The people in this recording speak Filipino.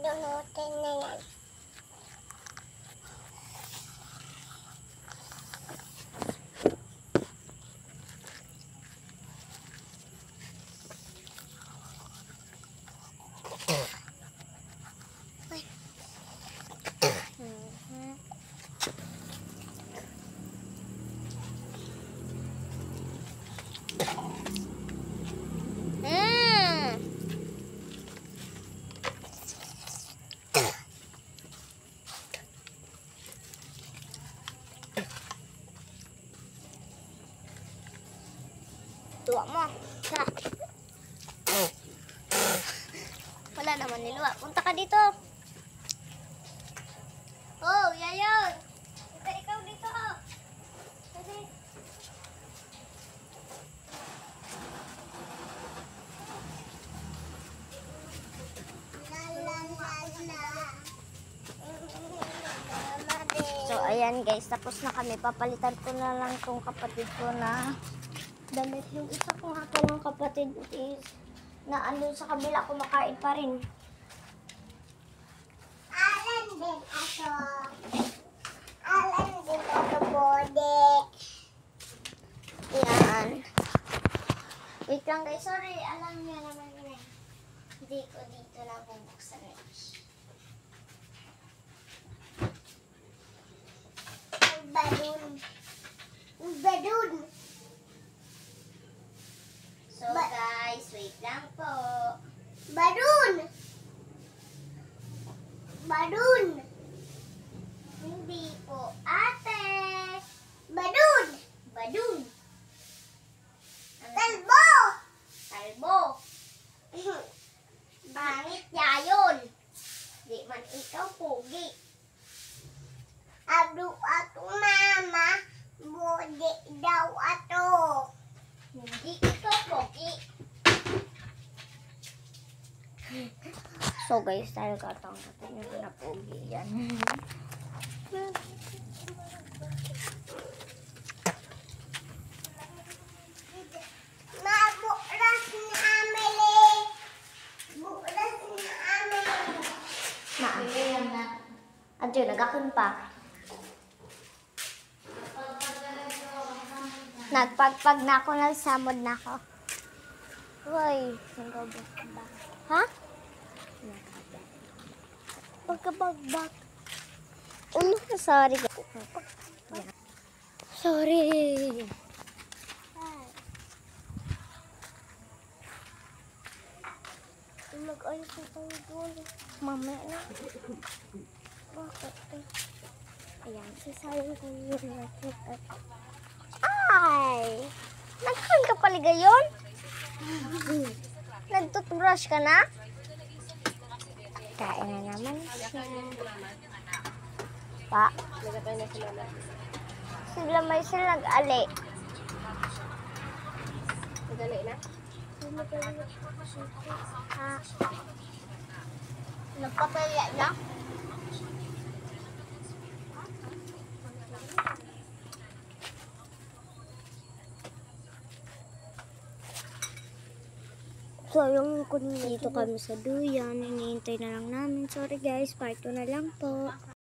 Dunutin na yan. Tuwa mo. Wala naman niluwa. Punta ka dito. Oh, yayon. Ikaw dito. Pwede. So, ayan guys. Tapos na kami. Papalitan ko na lang tong kapatid ko na damit. Yung isa kong haka ng kapatid is na andun sa kabila kumakain pa rin. Alan din ako. Alan din ako, bode. Yan. Wait lang guys. Sorry. Alam niya naman yun eh. Hindi ko dito na bubuksan eh. Balloon. Balloon. So guys, wait lang po. Balloon! Balloon! Hindi po, ate. Balloon! Balloon! Talbo! Talbo! Bangit yayon. Di man ikaw pogi. Abdo ato mama, bode daw ato. Hindi ikaw pogi. So guys, talaga itong natin yung na pogi yan. Maburas ni Amelie. Buras ni Amelie. Maamili na. Adyo, nagakon pa. Nagpagpag na ako, nagsamod na ako. Uy, nagabot ba? Ha? Pagkabagbak. Sorry. Sorry. Mag-ayos na tayo doon. Mamaya na. Bakit eh? Ayan, sasayang ko yun natin. Ay! Nagkaroon ka pala gayon? Nagtutbrush ka na? Kain na naman siya. Pa. Sila may sila nag-ali. Nag-ali na? Ha? Nagpapaya na? So, yung dito kami sa duyan, hinihintay na lang namin. Sorry guys, part 2 na lang po.